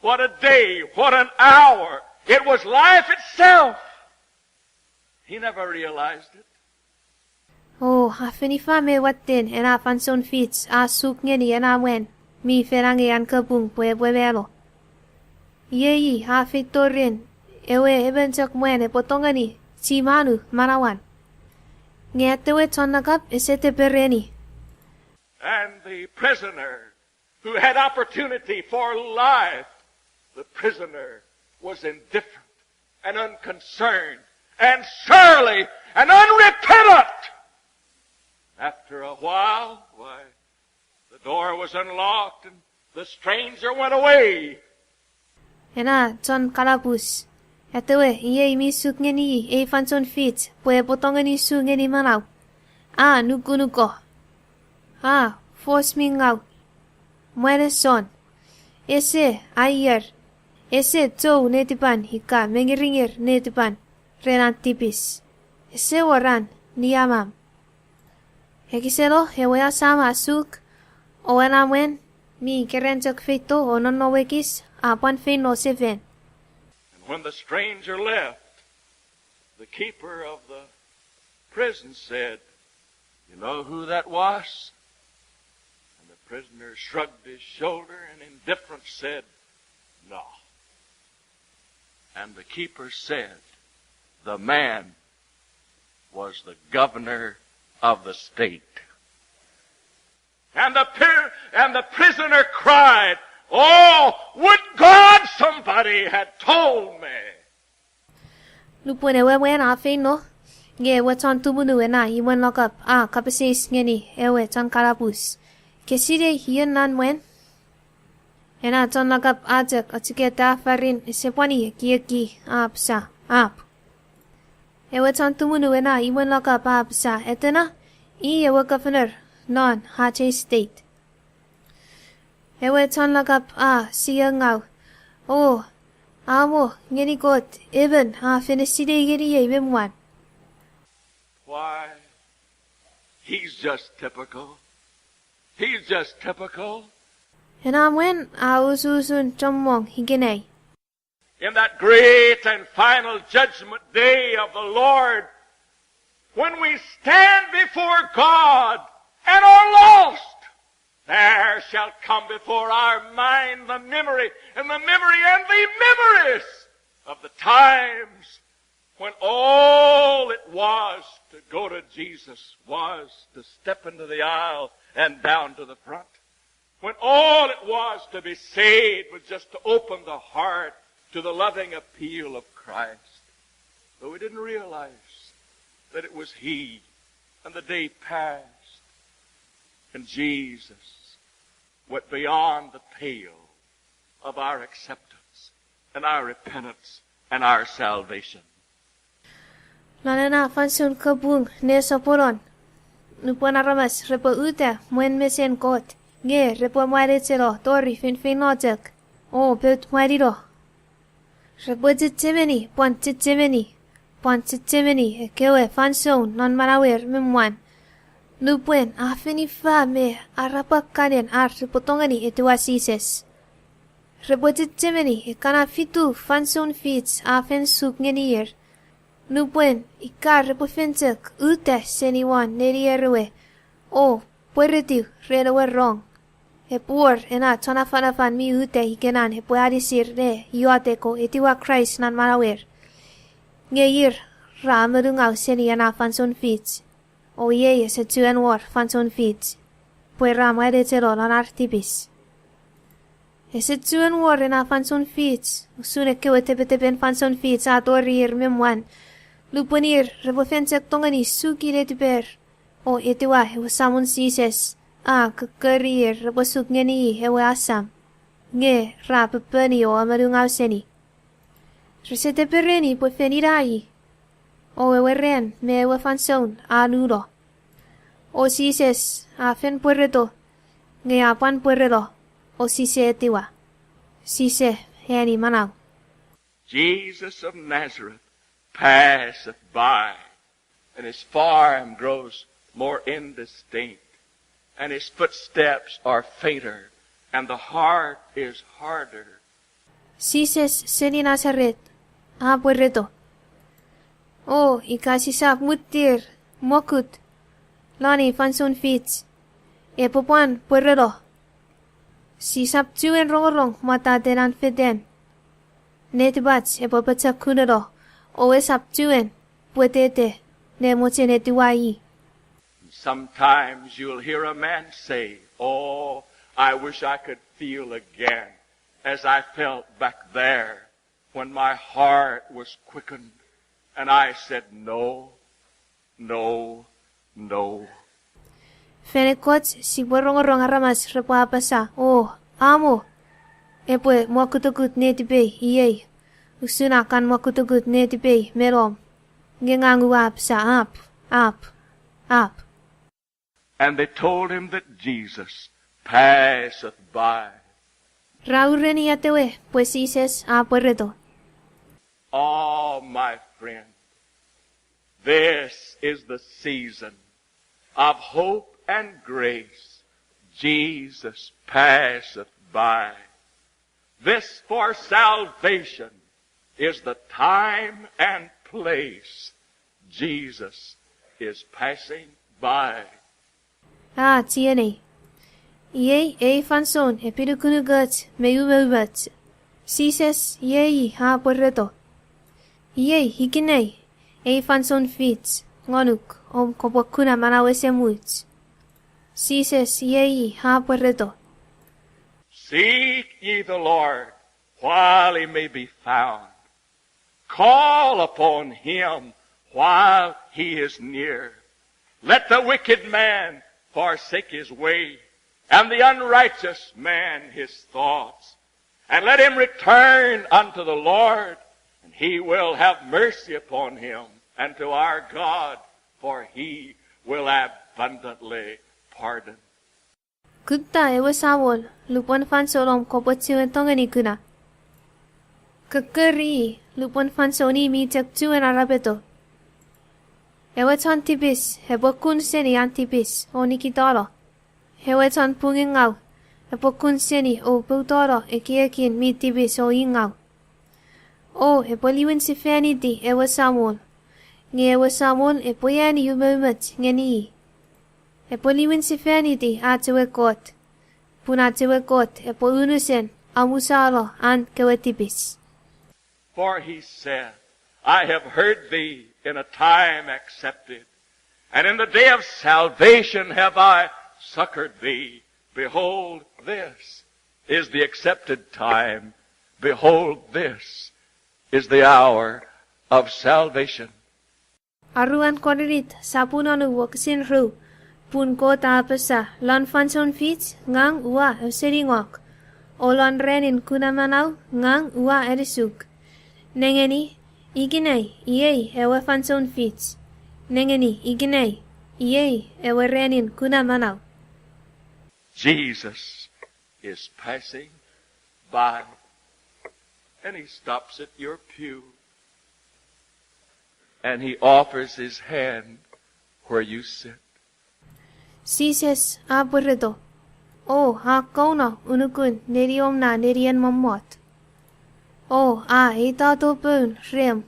What a day. What an hour. It was life itself. He never realized it. Oh, afinifa me watin ena fanson fits suk ngeni ena wen mi ferangi an kebung pue mero. Yeyi fitorin ewe ebenjak mwen potongani chimanu manawan. Ngetewe tonakap esete pereni. And the prisoner who had opportunity for life, the prisoner was indifferent and unconcerned and surly and unrepentant. After a while, the door was unlocked and the stranger went away. Ena John Kalabus. Etewe iye mi suk ngeni fanson fit pue potongani su ngeni manaw. Nuko. Force mingau. Muere son. Ese ayer. Ese tou netipan hika mengiringir netipan. Renan tipis. Ese waran niyamam. Hekiselo hewea sama asuk. Oena wen. Mi kerenjak feito o nonowekis. Apan fe no seven. And when the stranger left, the keeper of the prison said, "You know who that was?" And the prisoner shrugged his shoulder and indifferent said, "No." And the keeper said, "The man was the governor of the state." And the prisoner cried, "Oh, would God somebody had told me." Lupune wewe na fe no. Nge weton tubunu ena iwen lokap kapasis ngeni ewe ton karabus. Keside hien nan wen. Ena ton lokap ajak atiketa farin sepwani kieki psa Ewe ton tubunu ena iwen lokap psa etena ewe governor non Hache state. Ewe ton lakap siya ngaw. Oh, amo ngeni got even finiside ngeni yebemwan. Why, he's just typical. He's just typical. And when ususun chomong higenay. In that great and final judgment day of the Lord, when we stand before God and are lost, there shall come before our mind the memories of the times when all it was to go to Jesus was to step into the aisle and down to the front. When all it was to be saved was just to open the heart to the loving appeal of Christ. But we didn't realize that it was He, and the day passed. And Jesus went beyond the pale of our acceptance and our repentance and our salvation. Nalena fansun kabung ne soporon. Nupon aramas repo uta mwen mesen kot. Nge repo maritero tori fin notek. Oh, bet mariro. Repo titimeni, pon titimeni, kewe fansun non manawer mimwan. Nupuen afini fa me arapakanen repotongani etuasises. Repo titimeni kana fitu fansun fits afen suk ngenier. Nupuen, ikar repofentek, ute seniwan nerierewe. O, Pwereto, rerewe rong. E puor ena tonafanafan mi ute hikenan he puadisir ne yuateko etiwa Christ nan marawer. Ngeyir ra merungau seni ana fanson fits. O ye se tuen war fanson fits. Puera muere tero lan artibis. Ese tuen war ena fanson fits. Usune kewe tepen fanson fits atorir memwan. Luponir repofensek tongani suki de tuper. O etiwa he wasamun sises. Kekarir repasuk ngeni hewe asam. Nge ra pepeni o amarungau seni. Resete pereni po fenirai. O ewe ren me ewe fanson anudo. O sises fen Pwereto. Nge apan Pwereto. O sise etiwa. Sise heni manau. Jesus of Nazareth passeth by, and his form grows more indistinct, and his footsteps are fainter, and the heart is harder. Sises seni Nazaret, A Pwereto. O ikasisap mutir, mokut, lani fanson fits, e popuan Pwereto. Sisap tuen rongorong mata tenan feten. Netibats e popatsak kunero, o esap tuen, puetete, ne moche netiwai. Sometimes you'll hear a man say, "Oh, I wish I could feel again as I felt back there when my heart was quickened." And I said, "No, no, no." Fenekots si borongorong aramas repapasa, o amo. Epwe mokutukut netipe iye. Usunakan mokutukut netipe merom. Ngengangu apsa up. And they told him that Jesus passeth by. Raureni atewe, pues dices A Pwereto. Oh, my friend, this is the season of hope and grace. Jesus passeth by. This for salvation is the time and place. Jesus is passing by. Tiene. Iye e fanson e pirukunugat meubat. Sises ye A Pwereto. Iye hikinei e fanson fits. Ngonuk kopokuna manawese muts. Sises ye A Pwereto. Seek ye the Lord while he may be found. Call upon him while he is near. Let the wicked man forsake his way, and the unrighteous man his thoughts. And let him return unto the Lord, and he will have mercy upon him, and to our God, for he will abundantly pardon. Kutta ewe sawol, lupon fansolom kopotsuen tongani kuna. Kekeri, lupon fansoni mi tektuen arabeto. Ewe ton tipis, hebokun seni antipis, o nikitolo. Ewe ton pungingau, hebokun seni o putolo ekiekin mi tipis o ingau. O hepoliwin si feniti ewe samol. Nge ewe samol epoyani yumemet ngeni. Epoliwin si feniti atewe kot. Puna tewe kot epo unusen amusalo an kewe tipis. For he said, "I have heard thee in a time accepted, and in the day of salvation have I succored thee. Behold, this is the accepted time. Behold, this is the hour of salvation." Aruan konerit sapunonu waksin ru. Pun ko tapasa lan fanson fits ngang ua seringok. O lan renin kunamanaw ngang ua erisuk. Nengeni, iginay, iye ewe fanson fits. Nengeni, iginay, iye ewe renin kunamanaw. Jesus is passing by, and he stops at your pew, and he offers his hand where you sit. Sises A Pwereto. O hakona unukun neriom na nerian mamot. O itato pun rem.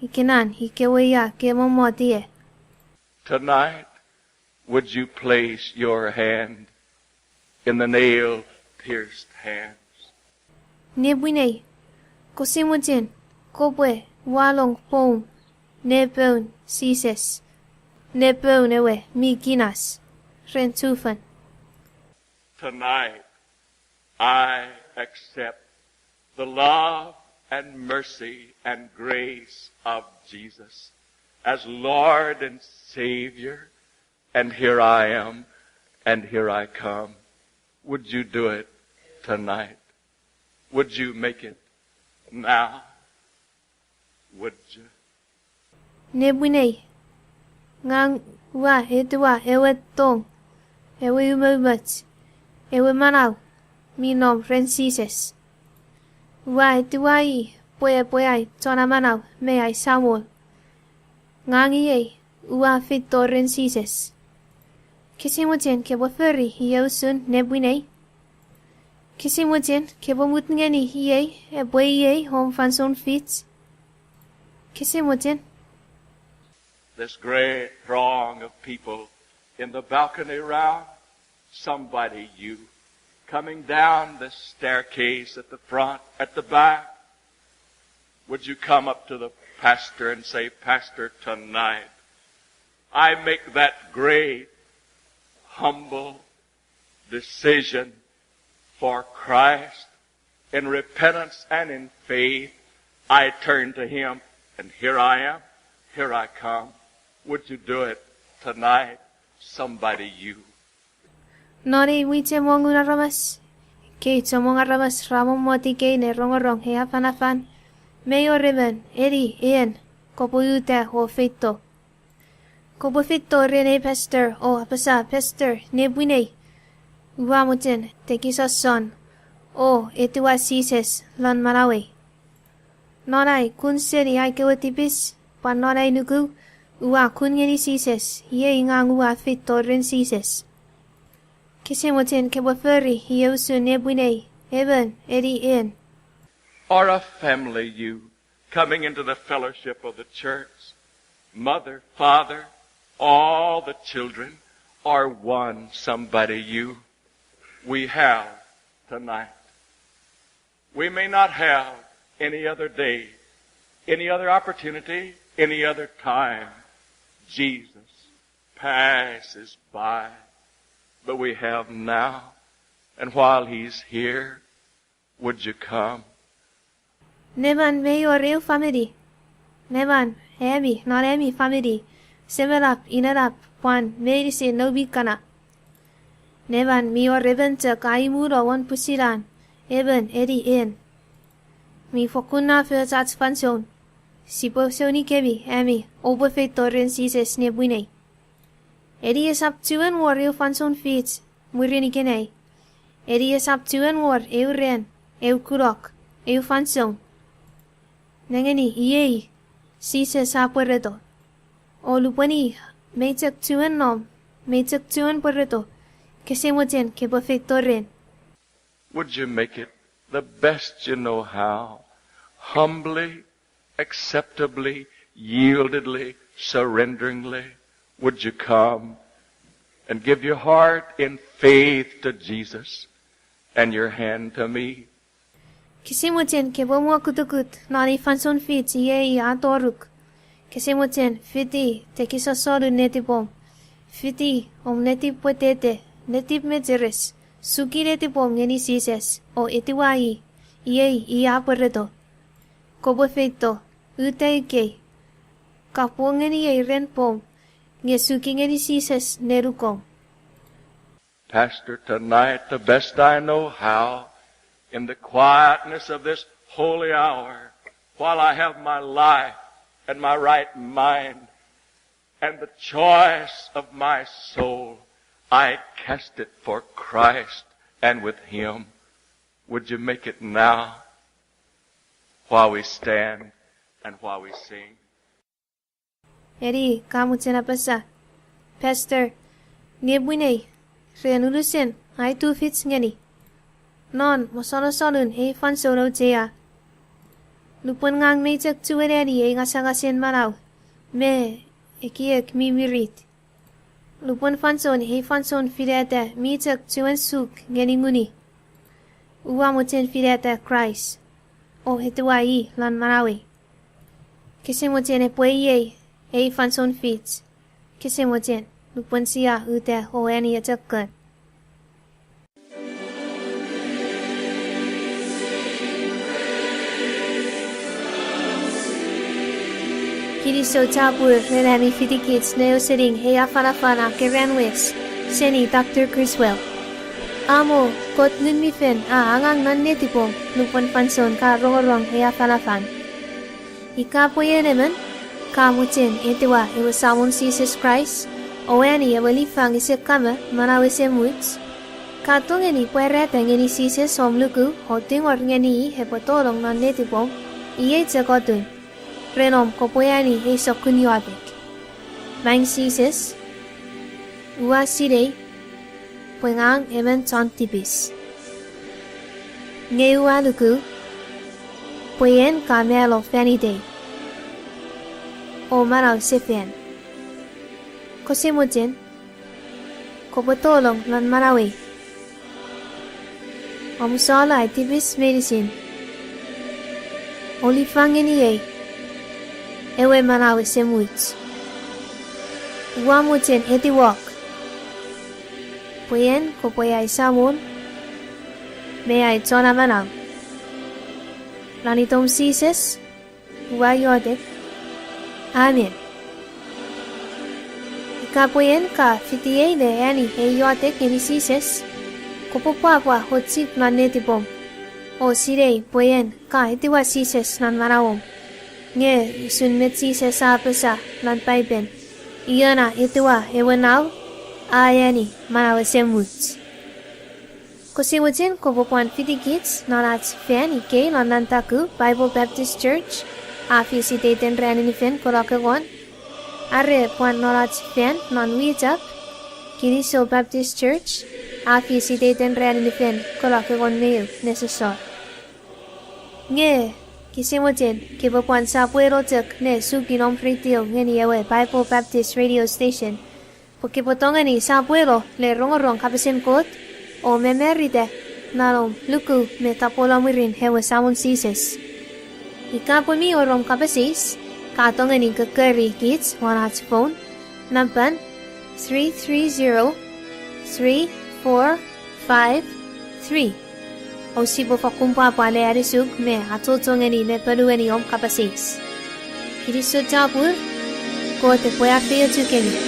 Ikenan, ikeweya, kemomotie. Tonight, would you place your hand in the nail-pierced hands? Nebwinei, kosimutin, kopwe, walong pom, nepon, sises. Nepon ewe, mikinas, rentufan. Tonight, I accept the love and mercy and grace of Jesus as Lord and Savior, and here I am, and here I come. Would you do it tonight? Would you make it now? Would you? Nebwinei, ngang wa etwa ewe tong, ewe umobat, ewe manau, minom rensises. Wa etwa I, poe tona manau, me ai Samuel. Ngangi ei, ua fito rensises. Kisimutin kebo feri yeusun nebwinei. Kisimutin kebo mutngeni hiei, ebwe hiei hom fanson fits. Kisimutin. This great throng of people in the balcony round, somebody you, coming down the staircase at the front, at the back, would you come up to the pastor and say, Pastor, tonight, I make that great, humble decision for Christ in repentance and in faith. I turn to Him, and here I am, here I come. Would you do it tonight? Somebody you. Nori wite monguna ramas. Kei tomonga ramas ramon moti kei ne rongorong he afan. Meyo riben, eri, ian, kopo yute ho fito. Kopo fito rene pester, o apasa pester, nebwinei. Uamutin, tekisa son, o etua sises, lon manawe. Norai kun seri ai kewatipis, pan norai nuku, ua kun ngeni sises, ye ingang ua fito ren sises. Kisimutin keboferi, ye usu nebwinei, eben, eri ian. Or a family you coming into the fellowship of the church, mother, father, all the children, or one somebody you we have tonight. We may not have any other day, any other opportunity, any other time. Jesus passes by, but we have now. And while He's here, would you come? Nevan may your real family. Nevan, Emi, not Emi family. Semelap, inarap, Juan, Mary say no bikana. Nevan mi or reventa kaimuro one pusilan. Eben, Eddie in. Mi fokuna for satisfaction. Sipo soni kebi, Emi, overfit torrent seases nebwine. Eddie is up to and war real fanson feet. Murinigene. Eddie is up to and war euren, eukurok, eufanson. Nangani, yea, seases A Pwereto. O lupani, may took two and nom, may took two and Pwereto. Kesemoten kebofitoren. Would you make it the best you know how? Humbly, acceptably, yieldedly, surrenderingly, would you come and give your heart in faith to Jesus and your hand to me? Kesemoten kebomo kutukut, nani fanson fit ye atoruk. Kesemoten fiti tekisosoru netipom. Fiti neti potete, netip meteres. Sukirete pom ngeni sises, o etiwai, ye A Pwereto. Kobo feito, utaike. Kapo ngeni ye ren pom, ngesuki ngeni sises nerukom. Pastor, tonight, the best I know how, in the quietness of this holy hour, while I have my life and my right mind and the choice of my soul, I cast it for Christ and with Him. Would you make it now while we stand and while we sing? Eri, kamutsena pasa. Pastor, nebwinei, renulusen, ai tu fits ngeni. Non, mosono sonun, fansono tea. Lupon ngang may chak chuereri ay ngasagasin maraw. Me, ekiek mimirit. Lupon fanson hey fanson fireta mi chak chuan suk ngeninguni. Uwa mo chen fireta Christ. O hetua I lan marawi. Kese mo chen e pueye hey fanson fits. Kese mo chen lupon siya ute o eni achakkan. Kiriso tabur renami fitikits neo sitting heya farafana kerenwis. Seni Dr. Criswell. Amo, kot nun mi fen angang nan netipong lupon panson ka rongorong heya farafan. Ika po yeneman, kamutin itiwa iwasamon Jesus Christ, o eni awalifang isikama manawise muts. Katong eni Pwereto ngeni Jesus omluku o tingor ngeni hepotolong nan netipong, iye tsakotun. Renom kopoyani hey sokunyabik. Mang Jesus. Ua sirei. Puengang emen tontibis. Ngeua luku. Puyen kamelo fanide. O maraw sifen. Kosimujin. Kopotolong lan marawi. Omusala itibis medicine. Olifangeni ewe manawe semuits. Uamutin etiwak. Puyen ko puya isamon. Mea itona manaw. Lanitom Jesus. Uayodet. Amen. Ika puyen ka fitiye de yani heyotek ngeni Jesus. Kopopapwa hotsip nanetipom. O sirei puyen ka etiwa Jesus nan manawom. Nge sun metsi se sa pesa lan paipen. Iyana itiwa ewenaw ayani manawa semuts. Kosimutin kopopuan fitikits nanats fen ike lan nantaku Bible Baptist Church. Afi si teten renin fen kolakagon. Are puan nanats fen nan witap. Kiriso Baptist Church. Afi si teten renin fen kolakagon mail nesesor. Nge Kisimutin, kipapuan sa Pwereto ne sukinom pritio ngeni ewe Bible Baptist Radio Station. Pukipotongan ni sa Pwero le rongorong kapasin kot o memerite nalom luku me tapolamirin hewe samon sises. Ikapon mi orong kapasis, katongan ni kakari kids wanats phone, nampan 330-3453. O sibo fakumpa pale arisug me atotongeni me pelueni om kapasis. Kiriso tabur, ko te puya feo tukeni.